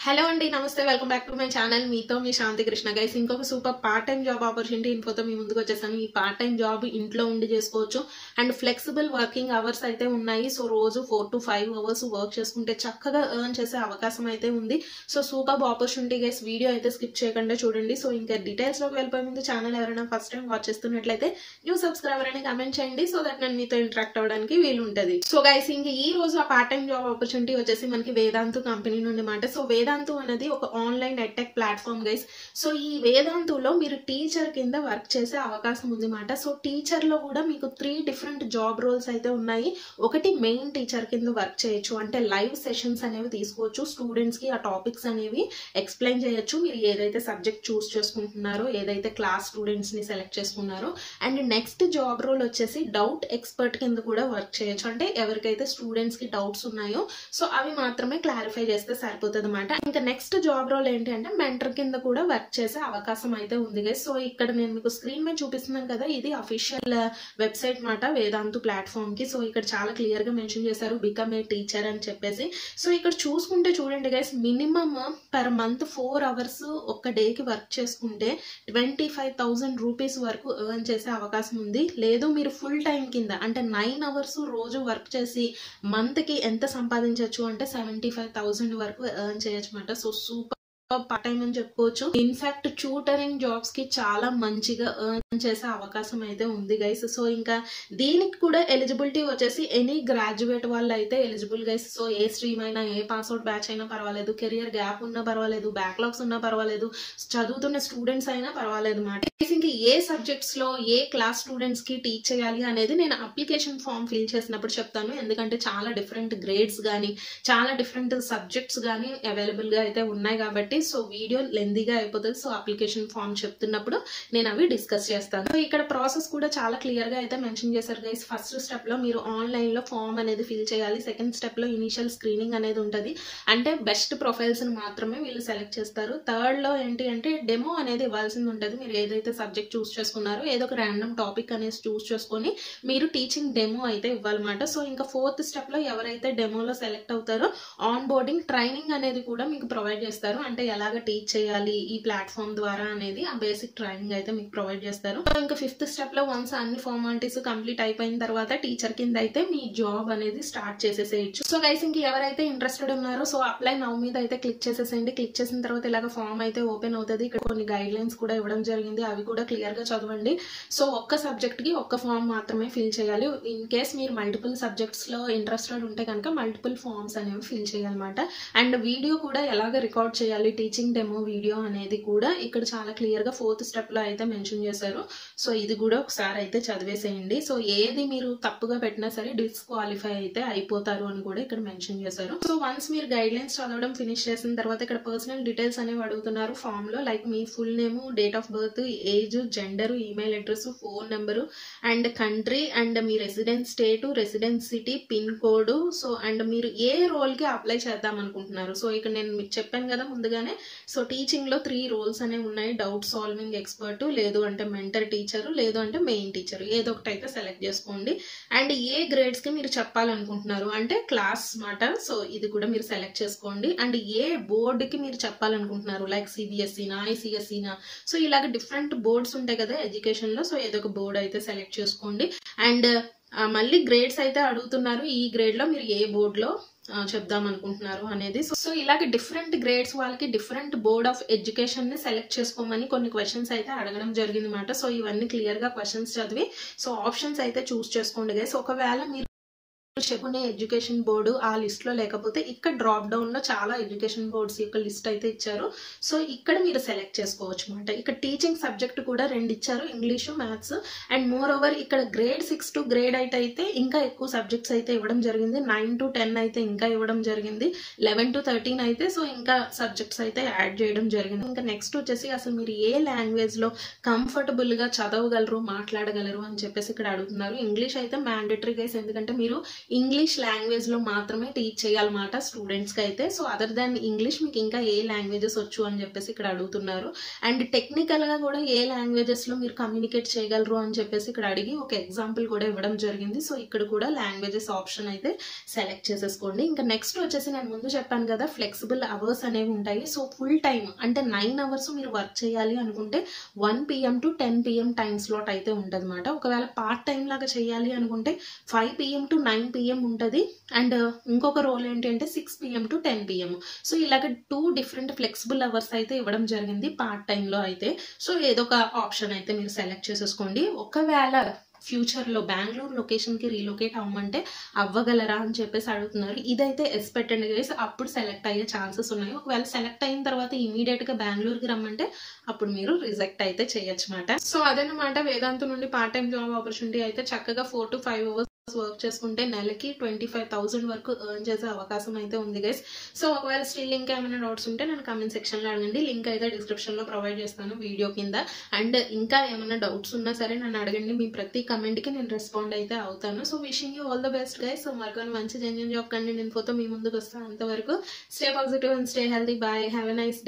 Hello అండి, నమస్తే. Welcome back to my channel. మీతో మీ శాంతి కృష్ణ. గైస్, ఇంకొక super part time job opportunity ఇన్ఫోతో మీ ముందుకు వచ్చేసాను. ఈ పార్ట్ టైం జాబ్ ఇంట్లో ఉండి చేసుకోవచ్చు అండ్ ఫ్లెక్సిబుల్ వర్కింగ్ అవర్స్ అయితే ఉన్నాయి. సో రోజు 4 to 5 అవర్స్ వర్క్ చేసుకుంటే చక్కగా ఎర్న్ చేసే అవకాశం అయితే ఉంది. So super opportunity guys. Video అయితే స్కిప్ చేయకుండా చూడండి. సో ఇంకా డీటెయిల్స్ లోకి వెళ్ళిపోయే ముందు ఛానల్ ఎవరైనా ఫస్ట్ టైం వాచ్ చేస్తున్నట్లయితే న్యూ సబ్స్క్రైబర్ అని కామెంట్ చేయండి, సో దట్ నేను మీతో ఇంటరాక్ట్ అవ్వడానికి వీలు ఉంటుంది. సో గైస్, ఇంకా ఈ రోజు ఆ పార్ట్ టైం జాబ్ ఆపర్చునిటీ వచ్చేసి మనకి వేదాంతు కంపెనీ నుండి మాట. సో వేదాంతు అనేది ఒక online edtech platform guys. So ఈ వేదాంతులో మీరు టీచర్ కింద వర్క్ చేసే అవకాశం ఉంది మాట. సో టీచర్ లో కూడా మీకు 3 డిఫరెంట్ జాబ్ రోల్స్ అయితే ఉన్నాయి. ఒకటి మెయిన్ టీచర్ కింద వర్క్ చేయొచ్చు, అంటే లైవ్ సెషన్స్ అనేవి తీసుకోవచ్చు. స్టూడెంట్స్ కి ఆ టాపిక్స్ అనేవి ఎక్స్ప్లెయిన్ చేయొచ్చు. మీరు ఏదైతే సబ్జెక్ట్ చూస్ చేసుకుంటున్నారో, ఏదైతే క్లాస్ స్టూడెంట్స్ ని సెలెక్ట్ చేసుకున్నారో. అండ్ నెక్స్ట్ జాబ్ రోల్ వచ్చేసి డౌట్ ఎక్స్పర్ట్ కింద కూడా వర్క్ చేయొచ్చు, అంటే ఎవరికైతే స్టూడెంట్స్ కి డౌట్స్ ఉన్నాయో సో అవి మాత్రమే క్లారిఫై చేస్తే సరిపోతుంది అన్నమాట. ఇంకా నెక్స్ట్ జాబ్ రోల్ ఏంటి అంటే మెంటర్ కింద కూడా వర్క్ చేసే అవకాశం అయితే ఉంది గైస్. సో ఇక్కడ నేను మీకు స్క్రీన్ మీద చూపిస్తున్నాను కదా, ఇది అఫీషియల్ వెబ్సైట్ మాట వేదాంతు ప్లాట్ఫామ్ కి. సో ఇక్కడ చాలా క్లియర్ గా మెన్షన్ చేశారు బికమ్ ఏ టీచర్ అని చెప్పేసి. సో ఇక్కడ చూసుకుంటే చూడండి guys, minimum per month 4 hours ఒక్క డేకి వర్క్ చేసుకుంటే 25,000 రూపీస్ వరకు ఎర్న్ చేసే అవకాశం ఉంది. లేదు మీరు ఫుల్ టైం కింద అంటే 9 అవర్స్ రోజు వర్క్ చేసి మంత్ కి ఎంత సంపాదించవచ్చు అంటే 75,000 వరకు ఎర్న్ చేయొచ్చు అనమాట. సో సూపర్ పార్ట్ టైం అని చెప్పుకోవచ్చు. ఇన్ఫాక్ట్ ట్యూటరింగ్ జాబ్స్ కి చాలా మంచిగా ఎర్న్ చేసే అవకాశం అయితే ఉంది గైస్. సో ఇంకా దీనికి కూడా ఎలిజిబిలిటీ వచ్చేసి ఎనీ గ్రాడ్యుయేట్ వాళ్ళు అయితే ఎలిజిబుల్ గైస్. సో ఏ స్ట్రీమ్ అయినా, ఏ పాస్అవుట్ బ్యాచ్ అయినా పర్వాలేదు, కెరియర్ గ్యాప్ ఉన్నా పర్వాలేదు, బ్యాక్లాగ్స్ ఉన్నా పర్వాలేదు, చదువుతున్న స్టూడెంట్స్ అయినా పర్వాలేదు మాట. ఇంకా ఏ సబ్జెక్ట్స్ లో ఏ క్లాస్ స్టూడెంట్స్ కి టీచ్ చేయాలి అనేది నేను అప్లికేషన్ ఫామ్ ఫిల్ చేసినప్పుడు చెప్తాను. ఎందుకంటే చాలా డిఫరెంట్ గ్రేడ్స్ కానీ, చాలా డిఫరెంట్ సబ్జెక్ట్స్ కానీ అవైలబుల్ గా అయితే ఉన్నాయి కాబట్టి. సో వీడియో లెందీగా అయిపోతుంది. సో అప్లికేషన్ ఫామ్ చెప్తున్నప్పుడు నేను అవి డిస్కస్ చేస్తాను. సో ఇక్కడ ప్రాసెస్ కూడా చాలా క్లియర్ గా అయితే మెన్షన్ చేశారు గైస్. ఫస్ట్ స్టెప్ లో మీరు ఆన్లైన్ లో ఫామ్ అనేది ఫిల్ చేయాలి. సెకండ్ స్టెప్ లో ఇనిషియల్ స్క్రీనింగ్ అనేది ఉంటుంది, అంటే బెస్ట్ ప్రొఫైల్స్ మాత్రమే వీళ్ళు సెలెక్ట్ చేస్తారు. థర్డ్ లో ఏంటి అంటే డెమో అనేది ఇవ్వాల్సింది ఉంటుంది. మీరు ఏదైతే సబ్జెక్ట్ చూస్ చేసుకున్నారో ఏదో ఒక ర్యాండమ్ టాపిక్ అనేది చూస్ చేసుకొని మీరు టీచింగ్ డెమో అయితే ఇవ్వాలన్నమాట. సో ఇంకా ఫోర్త్ స్టెప్ లో ఎవరైతే డెమోలో సెలెక్ట్ అవుతారో ఆన్ బోర్డింగ్ ట్రైనింగ్ అనేది కూడా మీకు ప్రొవైడ్ చేస్తారు, అంటే ఎలాగ టీచ్ చేయాలి ఈ ప్లాట్ఫామ్ ద్వారా అనేది ఆ బేసిక్ ట్రైనింగ్ అయితే మీకు ప్రొవైడ్ చేస్తారు. సో ఇంకా ఫిఫ్త్ స్టెప్ లో వన్స్ అన్ని ఫార్మాలిటీస్ కంప్లీట్ అయిపోయిన తర్వాత టీచర్ కింద అయితే మీ జాబ్ అనేది స్టార్ట్ చేసేసేయచ్చు. సో గైస్, ఇంక ఎవరైతే ఇంట్రెస్టెడ్ ఉన్నారో సో అప్లై నౌ మీద అయితే క్లిక్ చేసేసేయండి. క్లిక్ చేసిన తర్వాత ఇలాగ ఫామ్ అయితే ఓపెన్ అవుతుంది. ఇక్కడ కొన్ని గైడ్ లైన్స్ కూడా ఇవ్వడం జరిగింది, అవి కూడా క్లియర్ గా చదవండి. సో ఒక్క సబ్జెక్ట్ కి ఒక్క ఫామ్ మాత్రమే ఫిల్ చేయాలి. ఇన్ కేస్ మీరు మల్టిపుల్ సబ్జెక్ట్స్ లో ఇంట్రెస్టెడ్ ఉంటే కనుక మల్టిపుల్ ఫామ్స్ అనేవి ఫిల్ చేయాలన్నమాట. అండ్ వీడియో కూడా ఎలాగ రికార్డ్ చేయాలి, టీచింగ్ డెమో వీడియో అనేది కూడా ఇక్కడ చాలా క్లియర్ గా 4th స్టెప్ లో అయితే మెన్షన్ చేశారు. సో ఇది కూడా ఒకసారి అయితే చదివేసేయండి. సో ఏది మీరు తప్పుగా పెట్టినా సరే డిస్క్వాలిఫై అయితే అయిపోతారు అని కూడా ఇక్కడ మెన్షన్ చేశారు. సో వన్స్ మీరు గైడ్ లైన్స్ చదవడం ఫినిష్ చేసిన తర్వాత ఇక్కడ పర్సనల్ డీటెయిల్స్ అనేవి అడుగుతున్నారు ఫామ్ లో. Like me full name, date of birth, age, gender, email address, phone number and country and me residence state, residence city, pin code. So and మీరు ఏ role కి apply చేద్దాం అనుకుంటున్నారు. సో ఇక్కడ నేను మీకు చెప్పాను కదా ముందుగానే. సో టీచింగ్ లో 3 రోల్స్ అనేవి ఉన్నాయి. డౌట్ సాల్వింగ్ ఎక్స్పర్ట్, లేదు అంటే మెంటర్ టీచర్, లేదు అంటే మెయిన్ టీచర్, ఏదో ఒకటి అయితే సెలెక్ట్ చేసుకోండి. అండ్ ఏ గ్రేడ్స్ కి మీరు చెప్పాలనుకుంటున్నారు అంటే క్లాస్ మాట. సో ఇది కూడా మీరు సెలెక్ట్ చేసుకోండి. అండ్ ఏ బోర్డు కి మీరు చెప్పాలనుకుంటున్నారు, లైక్ సిబిఎస్ఈనా, ఐసిఎస్ఈనా. సో ఇలాగ డిఫరెంట్ బోర్డ్స్ ఉంటాయి కదా ఎడ్యుకేషన్ లో. సో ఏదో ఒక బోర్డు అయితే సెలెక్ట్ చేసుకోండి. అండ్ మళ్ళీ గ్రేడ్స్ అయితే అడుగుతున్నారు, ఈ గ్రేడ్ లో మీరు ఏ బోర్డ్ లో చెప్దాం అనుకుంటున్నారు అనేది. సో ఇలాగే డిఫరెంట్ గ్రేడ్స్ వాళ్ళకి డిఫరెంట్ బోర్డ్ ఆఫ్ ఎడ్యుకేషన్ ని సెలెక్ట్ చేసుకోమని కొన్ని క్వశ్చన్స్ అయితే అడగడం జరిగింది అనమాట. సో ఇవన్నీ క్లియర్ గా క్వశ్చన్స్ చదివి సో ఆప్షన్స్ అయితే చూస్ చేసుకోండి గైస్. ఒకవేళ మీరు చెప్పుకునే ఎడ్యుకేషన్ బోర్డు ఆ లిస్ట్ లో లేకపోతే ఇక్కడ డ్రాప్ డౌన్ లో చాలా ఎడ్యుకేషన్ బోర్డ్స్ యొక్క లిస్ట్ అయితే ఇచ్చారు. సో ఇక్కడ మీరు సెలెక్ట్ చేసుకోవచ్చు అనమాట. ఇక్కడ టీచింగ్ సబ్జెక్ట్ కూడా 2 ఇచ్చారు, English, maths. And more over ఇక్కడ గ్రేడ్ 6 to గ్రేడ్ 8 అయితే ఇంకా ఎక్కువ సబ్జెక్ట్స్ అయితే ఇవ్వడం జరిగింది. 9 to 10 అయితే ఇంకా ఇవ్వడం జరిగింది. 11 to 13 అయితే సో ఇంకా సబ్జెక్ట్స్ అయితే యాడ్ చేయడం జరిగింది. ఇంకా నెక్స్ట్ వచ్చేసి అసలు మీరు ఏ లాంగ్వేజ్ లో కంఫర్టబుల్ గా చదవగలరు, మాట్లాడగలరు అని చెప్పేసి ఇక్కడ అడుగుతున్నారు. ఇంగ్లీష్ అయితే మ్యాండేటరీ గైస్, ఎందుకంటే మీరు ఇంగ్లీష్ లాంగ్వేజ్ లో మాత్రమే టీచ్ చేయాలన్నమాట స్టూడెంట్స్ కి అయితే. సో అదర్ దాన్ ఇంగ్లీష్ మీకు ఇంకా ఏ లాంగ్వేజెస్ వచ్చు అని చెప్పేసి ఇక్కడ అడుగుతున్నారు. అండ్ టెక్నికల్ గా కూడా ఏ లాంగ్వేజెస్ లో మీరు కమ్యూనికేట్ చేయగలరు అని చెప్పేసి ఇక్కడ అడిగి ఒక ఎగ్జాంపుల్ కూడా ఇవ్వడం జరిగింది. సో ఇక్కడ కూడా లాంగ్వేజెస్ ఆప్షన్ అయితే సెలెక్ట్ చేసేసుకోండి. ఇంకా నెక్స్ట్ వచ్చేసి నేను ముందు చెప్పాను కదా ఫ్లెక్సిబుల్ అవర్స్ అనేవి ఉంటాయి. సో ఫుల్ టైమ్ అంటే 9 అవర్స్ మీరు వర్క్ చేయాలి అనుకుంటే 1 PM to 10 PM time slot అయితే ఉంటుంది అనమాట. ఒకవేళ పార్ట్ టైం లాగా చేయాలి అనుకుంటే 5 PM to 9 PM ఉంటుంది. అండ్ ఇంకొక రోల్ ఏంటి అంటే 6 PM to 10 PM. సో ఇలాగ 2 డిఫరెంట్ ఫ్లెక్సిబుల్ అవర్స్ అయితే ఇవ్వడం జరిగింది పార్ట్ టైంలో అయితే. సో ఏదో ఒక ఆప్షన్ అయితే మీరు సెలెక్ట్ చేసేసుకోండి. ఒకవేళ ఫ్యూచర్ లో బెంగళూరు లొకేషన్ కి రీలొకేట్ అవ్వమంటే అవ్వగలరా అని చెప్పేసి అడుగుతున్నారు. ఇదైతే ఎస్ పెట్టండి గైస్, అప్పుడు సెలెక్ట్ అయ్యే ఛాన్సెస్ ఉన్నాయి. ఒకవేళ సెలెక్ట్ అయిన తర్వాత ఇమీడియట్ గా బెంగళూరుకి రమ్మంటే అప్పుడు మీరు రిజెక్ట్ అయితే చేయొచ్చు మాట. సో అదనమాట వేదాంత నుండి పార్ట్ టైం జాబ్ ఆపర్చునిటీ అయితే చక్కగా 4 to 5 అవర్స్ వర్క్ చేసుకుంటే నెలకి 25,000 వరకు ఎర్న్ చేసే అవకాశం అయితే ఉంది గైస్. సో ఒకవేళ స్టిల్ ఇంకా ఏమైనా డౌట్స్ ఉంటే నేను కామెంట్ సెక్షన్ లో అడగండి. లింక్ అయితే డిస్క్రిప్షన్ లో ప్రొవైడ్ చేస్తాను వీడియో కింద. అండ్ ఇంకా ఏమైనా డౌట్స్ ఉన్నా సరే నన్ను అడగండి, మీ ప్రతి కమెంట్ కి నేను రెస్పాండ్ అయితే అవుతాను. So wishing you all the best guys. So మరికొన్ని మంచి జెన్యూన్ జాబ్ కంటెంట్ ఇన్ఫోతో మీ ముందుకు వస్తాను. అంతవరకు stay positive and stay healthy. Bye, have a nice day.